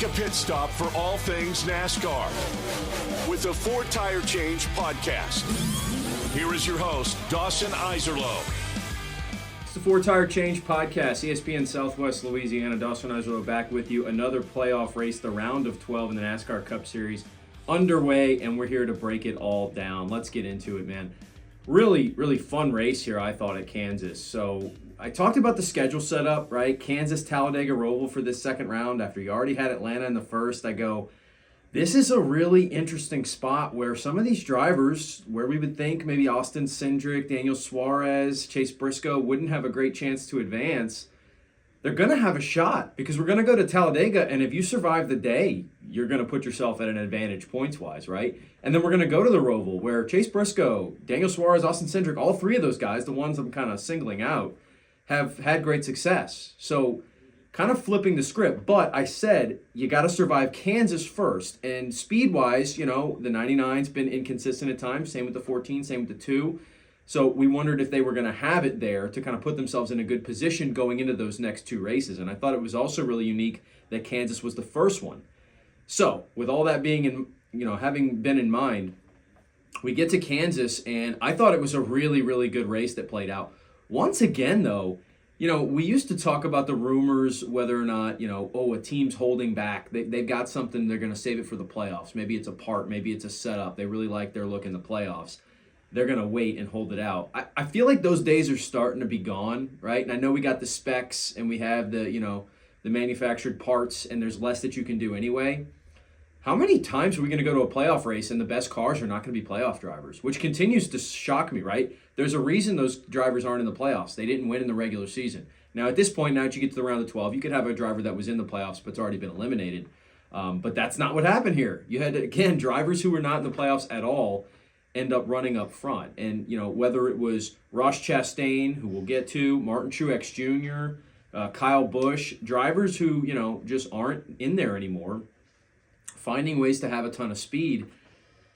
Take a pit stop for all things NASCAR with the Four Tire Change podcast. Here is your host, Dawson Iserlo. It's the Four Tire Change podcast, ESPN Southwest Louisiana. Dawson Iserlo back with you. Another playoff race, the round of 12 in the NASCAR Cup Series underway, and we're here to break it all down. Let's get into it, man. Really, really fun race here, I thought, at Kansas. So I talked about the schedule setup, right? Kansas, Talladega, Roval for this second round. After you already had Atlanta in the first, I go, this is a really interesting spot where some of these drivers, where we would think maybe Austin Cindric, Daniel Suarez, Chase Briscoe wouldn't have a great chance to advance, they're going to have a shot because we're going to go to Talladega, and if you survive the day, you're going to put yourself at an advantage points-wise, right? And then we're going to go to the Roval where Chase Briscoe, Daniel Suarez, Austin Cindric, all three of those guys, the ones I'm kind of singling out, have had great success. So kind of flipping the script, but I said you got to survive Kansas first. And speed-wise, you know, the 99's been inconsistent at times, same with the 14, same with the 2. So we wondered if they were going to have it there to kind of put themselves in a good position going into those next two races. And I thought it was also really unique that Kansas was the first one. So with all that being in, you know, having been in mind, we get to Kansas, and I thought it was a really, really good race that played out. Once again, though, you know, we used to talk about the rumors, whether or not, you know, a team's holding back. They've got something, they're going to save it for the playoffs. Maybe it's a part, maybe it's a setup. They really like their look in the playoffs. They're going to wait and hold it out. I feel like those days are starting to be gone, right? And I know we got the specs and we have the, you know, the manufactured parts, and there's less that you can do anyway. How many times are we going to go to a playoff race and the best cars are not going to be playoff drivers, which continues to shock me, right? There's a reason those drivers aren't in the playoffs. They didn't win in the regular season. Now, at this point, now that you get to the round of 12, you could have a driver that was in the playoffs but's already been eliminated. But that's not what happened here. You had, again, drivers who were not in the playoffs at all end up running up front. And, you know, whether it was Ross Chastain, who we'll get to, Martin Truex Jr., Kyle Busch, drivers who, you know, just aren't in there anymore, finding ways to have a ton of speed,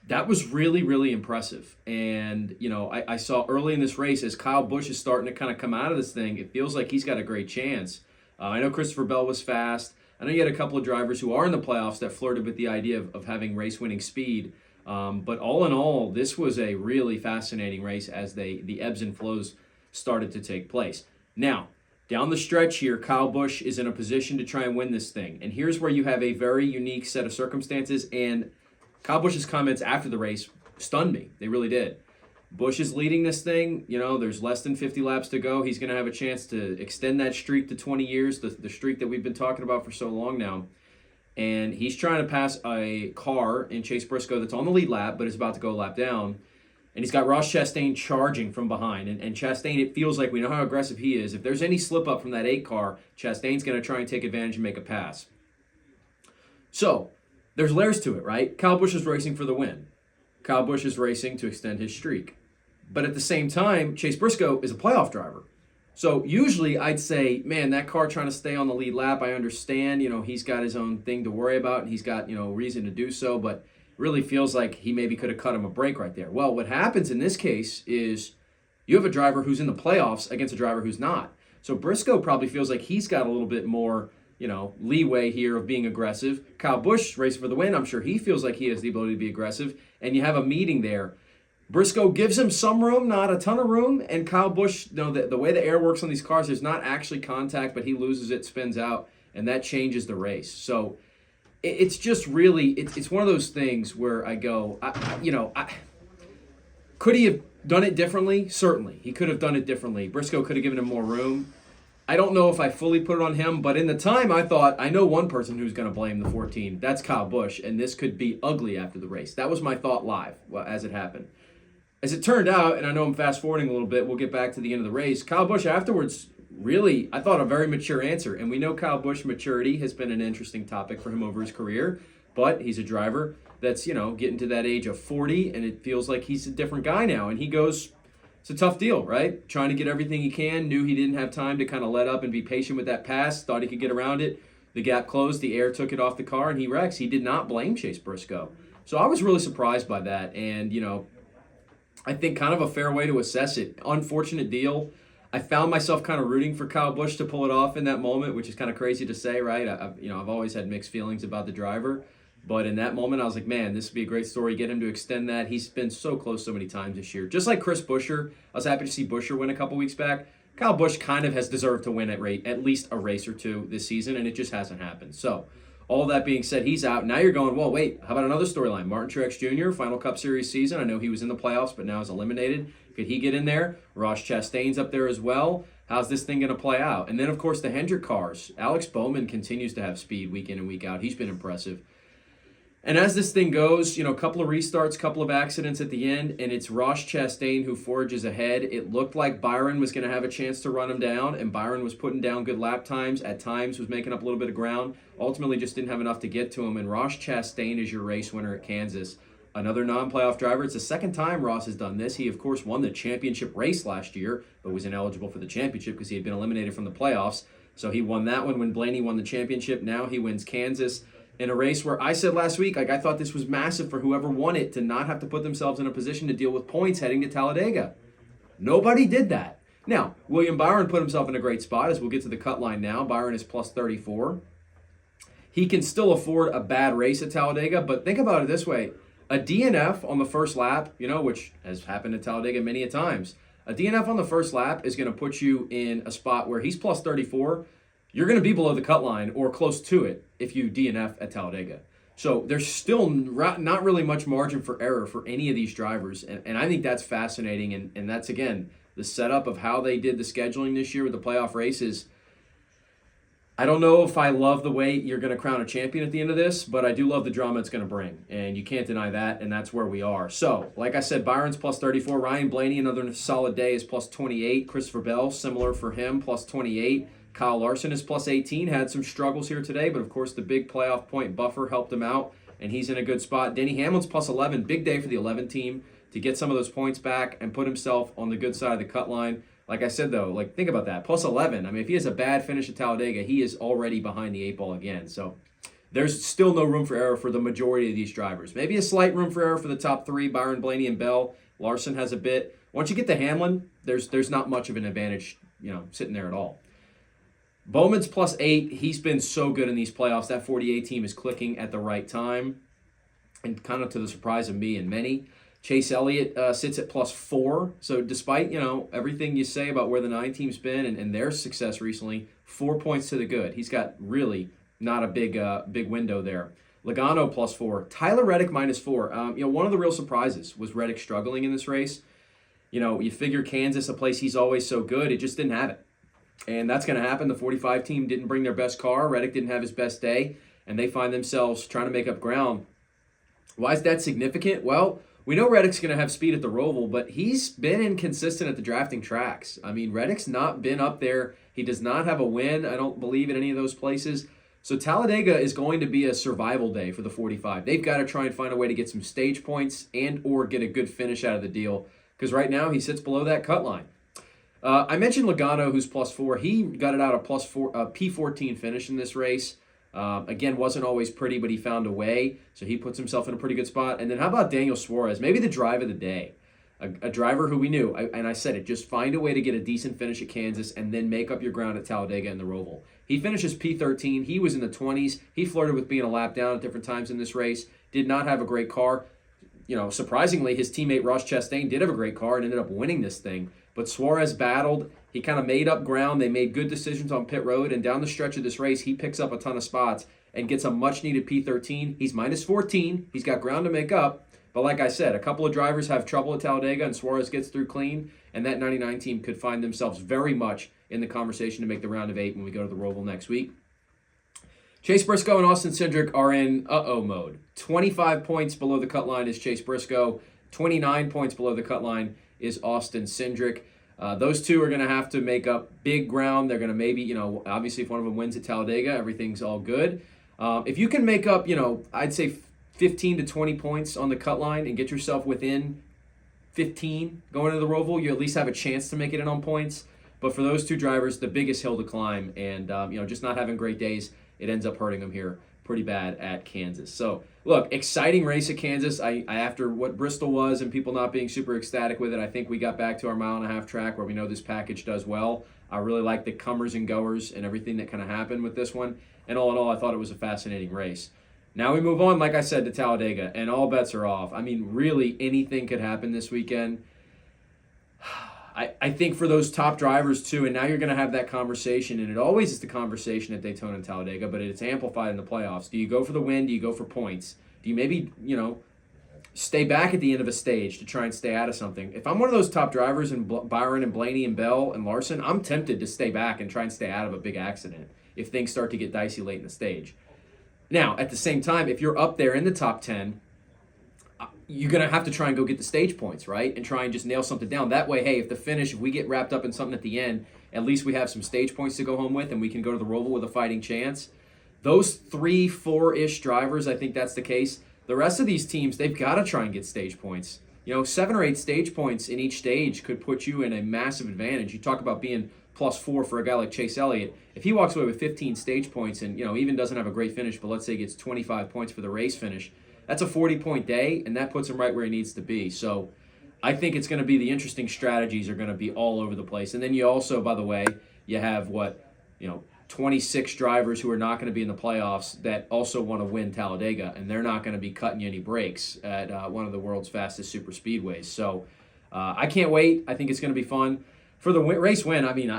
that was really, really impressive. And, you know, I saw early in this race, as Kyle Busch is starting to kind of come out of this thing, it feels like he's got a great chance. I know Christopher Bell was fast. I know you had a couple of drivers who are in the playoffs that flirted with the idea of having race-winning speed. But all in all, this was a really fascinating race as the ebbs and flows started to take place. Now, down the stretch here, Kyle Busch is in a position to try and win this thing. And here's where you have a very unique set of circumstances. And Kyle Busch's comments after the race stunned me. They really did. Busch is leading this thing. You know, there's less than 50 laps to go. He's going to have a chance to extend that streak to 20 years, the streak that we've been talking about for so long now. And he's trying to pass a car in Chase Briscoe that's on the lead lap, but is about to go a lap down. And he's got Ross Chastain charging from behind. And Chastain, it feels like we know how aggressive he is. If there's any slip up from that 8 car, Chastain's going to try and take advantage and make a pass. So there's layers to it, right? Kyle Busch is racing for the win. Kyle Busch is racing to extend his streak. But at the same time, Chase Briscoe is a playoff driver. So usually I'd say, man, that car trying to stay on the lead lap, I understand, you know, he's got his own thing to worry about and he's got, you know, reason to do so, but really feels like he maybe could have cut him a break right there. Well, what happens in this case is you have a driver who's in the playoffs against a driver who's not. So Briscoe probably feels like he's got a little bit more, you know, leeway here of being aggressive. Kyle Busch racing for the win. I'm sure he feels like he has the ability to be aggressive. And you have a meeting there. Briscoe gives him some room, not a ton of room. And Kyle Busch, you know, the way the air works on these cars, there's not actually contact, but he loses it, spins out, and that changes the race. So it's just really, it's one of those things where I go, could he have done it differently? Certainly. He could have done it differently. Briscoe could have given him more room. I don't know if I fully put it on him, but in the time I thought, I know one person who's going to blame the 14. That's Kyle Busch, and this could be ugly after the race. That was my thought live as it happened. As it turned out, and I know I'm fast-forwarding a little bit, we'll get back to the end of the race, Kyle Busch afterwards really, I thought, a very mature answer. And we know Kyle Busch maturity has been an interesting topic for him over his career, but he's a driver that's, you know, getting to that age of 40, and it feels like he's a different guy now. And he goes, it's a tough deal, right? Trying to get everything he can, knew he didn't have time to kind of let up and be patient with that pass, thought he could get around it. The gap closed, the air took it off the car, and he wrecks. He did not blame Chase Briscoe. So I was really surprised by that, and, you know, I think kind of a fair way to assess it. Unfortunate deal. I found myself kind of rooting for Kyle Busch to pull it off in that moment, which is kind of crazy to say, right? I've always had mixed feelings about the driver. But in that moment, I was like, man, this would be a great story. Get him to extend that. He's been so close so many times this year. Just like Chris Buescher. I was happy to see Buescher win a couple weeks back. Kyle Busch kind of has deserved to win at least a race or two this season, and it just hasn't happened. So all that being said, he's out. Now you're going, well, wait, how about another storyline? Martin Truex Jr., final Cup Series season. I know he was in the playoffs, but now is eliminated. Could he get in there? Ross Chastain's up there as well. How's this thing going to play out? And then, of course, the Hendrick cars. Alex Bowman continues to have speed week in and week out. He's been impressive. And as this thing goes, a couple of restarts, couple of accidents at the end, and it's Ross Chastain who forges ahead. It looked like Byron was going to have a chance to run him down, and Byron was putting down good lap times. At times was making up a little bit of ground. Ultimately just didn't have enough to get to him, and Ross Chastain is your race winner at Kansas. Another non-playoff driver. It's the second time Ross has done this. He, of course, won the championship race last year, but was ineligible for the championship because he had been eliminated from the playoffs. So he won that one when Blaney won the championship. Now he wins Kansas in a race where I said last week, I thought this was massive for whoever won it to not have to put themselves in a position to deal with points heading to Talladega. Nobody did that. Now, William Byron put himself in a great spot, as we'll get to the cut line now. Byron is plus 34. He can still afford a bad race at Talladega, but think about it this way. A DNF on the first lap, which has happened at Talladega many a times, a DNF on the first lap is going to put you in a spot where he's plus 34. You're going to be below the cut line or close to it if you DNF at Talladega. So there's still not really much margin for error for any of these drivers. And I think that's fascinating. And that's, again, the setup of how they did the scheduling this year with the playoff races. I don't know if I love the way you're going to crown a champion at the end of this, but I do love the drama it's going to bring. And you can't deny that, and that's where we are. So, like I said, Byron's plus 34. Ryan Blaney, another solid day, is plus 28. Christopher Bell, similar for him, plus 28. Kyle Larson is plus 18, had some struggles here today, but of course the big playoff point buffer helped him out, and he's in a good spot. Denny Hamlin's plus 11, big day for the 11 team to get some of those points back and put himself on the good side of the cut line. Like I said, though, think about that, plus 11. I mean, if he has a bad finish at Talladega, he is already behind the 8 ball again. So there's still no room for error for the majority of these drivers. Maybe a slight room for error for the top 3, Byron, Blaney, and Bell. Larson has a bit. Once you get to Hamlin, there's not much of an advantage, sitting there at all. Bowman's plus 8. He's been so good in these playoffs. That 48 team is clicking at the right time, and kind of to the surprise of me and many. Chase Elliott sits at plus 4. So despite, everything you say about where the 9 team's been and their success recently, 4 points to the good. He's got really not a big window there. Logano plus 4. Tyler Reddick minus 4. One of the real surprises was Reddick struggling in this race. You figure Kansas, a place he's always so good, it just didn't have it. And that's going to happen. The 45 team didn't bring their best car. Reddick didn't have his best day, and they find themselves trying to make up ground. Why is that significant? Well, we know Reddick's going to have speed at the Roval, but he's been inconsistent at the drafting tracks. I mean, Reddick's not been up there. He does not have a win, I don't believe, at any of those places. So Talladega is going to be a survival day for the 45. They've got to try and find a way to get some stage points and or get a good finish out of the deal, because right now he sits below that cut line. I mentioned Logano, who's plus 4. He got it out a P14 finish in this race. Again, wasn't always pretty, but he found a way. So he puts himself in a pretty good spot. And then how about Daniel Suarez? Maybe the drive of the day. A driver who we knew, and I said it, just find a way to get a decent finish at Kansas and then make up your ground at Talladega and the Roval. He finishes P13. He was in the 20s. He flirted with being a lap down at different times in this race. Did not have a great car. Surprisingly, his teammate Ross Chastain did have a great car and ended up winning this thing. But Suarez battled. He kind of made up ground. They made good decisions on pit road. And down the stretch of this race, he picks up a ton of spots and gets a much-needed P13. He's minus 14. He's got ground to make up. But like I said, a couple of drivers have trouble at Talladega, and Suarez gets through clean. And that 99 team could find themselves very much in the conversation to make the round of 8 when we go to the Roval next week. Chase Briscoe and Austin Cindric are in uh-oh mode. 25 points below the cut line is Chase Briscoe. 29 points below the cut line is Austin Cindric. Those two are going to have to make up big ground. They're going to maybe, obviously if one of them wins at Talladega, everything's all good. If you can make up, I'd say 15 to 20 points on the cut line and get yourself within 15 going into the Roval, you at least have a chance to make it in on points. But for those two drivers, the biggest hill to climb, and just not having great days, it ends up hurting them here pretty bad at Kansas. So, look, exciting race at Kansas. I after what Bristol was and people not being super ecstatic with it, I think we got back to our mile-and-a-half track where we know this package does well. I really like the comers and goers and everything that kind of happened with this one. And all in all, I thought it was a fascinating race. Now we move on, like I said, to Talladega, and all bets are off. I mean, really, anything could happen this weekend. I think for those top drivers, too, and now you're going to have that conversation, and it always is the conversation at Daytona and Talladega, but it's amplified in the playoffs. Do you go for the win? Do you go for points? Do you maybe, stay back at the end of a stage to try and stay out of something? If I'm one of those top drivers, and Byron and Blaney and Bell and Larson, I'm tempted to stay back and try and stay out of a big accident if things start to get dicey late in the stage. Now, at the same time, if you're up there in the top 10, you're going to have to try and go get the stage points, right? And try and just nail something down. That way, hey, if we get wrapped up in something at the end, at least we have some stage points to go home with and we can go to the Roval with a fighting chance. Those 3-4-ish drivers, I think that's the case. The rest of these teams, they've got to try and get stage points. 7 or 8 stage points in each stage could put you in a massive advantage. You talk about being +4 for a guy like Chase Elliott. If he walks away with 15 stage points and, even doesn't have a great finish, but let's say he gets 25 points for the race finish, that's a 40-point day, and that puts him right where he needs to be. So I think it's going to be the interesting strategies are going to be all over the place. And then you also, by the way, you have 26 drivers who are not going to be in the playoffs that also want to win Talladega, and they're not going to be cutting you any breaks at one of the world's fastest super speedways. So I can't wait. I think it's going to be fun. For the race win, I mean,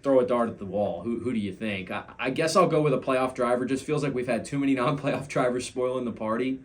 throw a dart at the wall. Who do you think? I guess I'll go with a playoff driver. Just feels like we've had too many non-playoff drivers spoiling the party.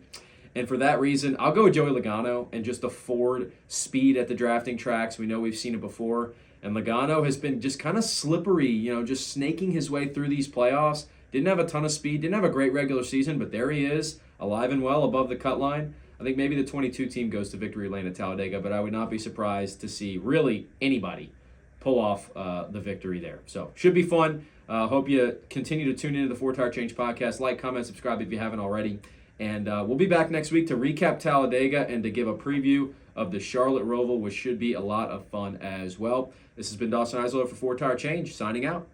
And for that reason, I'll go with Joey Logano and just the Ford speed at the drafting tracks. We know we've seen it before. And Logano has been just kind of slippery, just snaking his way through these playoffs. Didn't have a ton of speed, didn't have a great regular season, but there he is, alive and well above the cut line. I think maybe the 22 team goes to victory lane at Talladega, but I would not be surprised to see really anybody pull off the victory there. So should be fun. Hope you continue to tune into the Four Tire Change podcast. Like, comment, subscribe if you haven't already. And we'll be back next week to recap Talladega and to give a preview of the Charlotte Roval, which should be a lot of fun as well. This has been Dawson Eisler for Four Tire Change, signing out.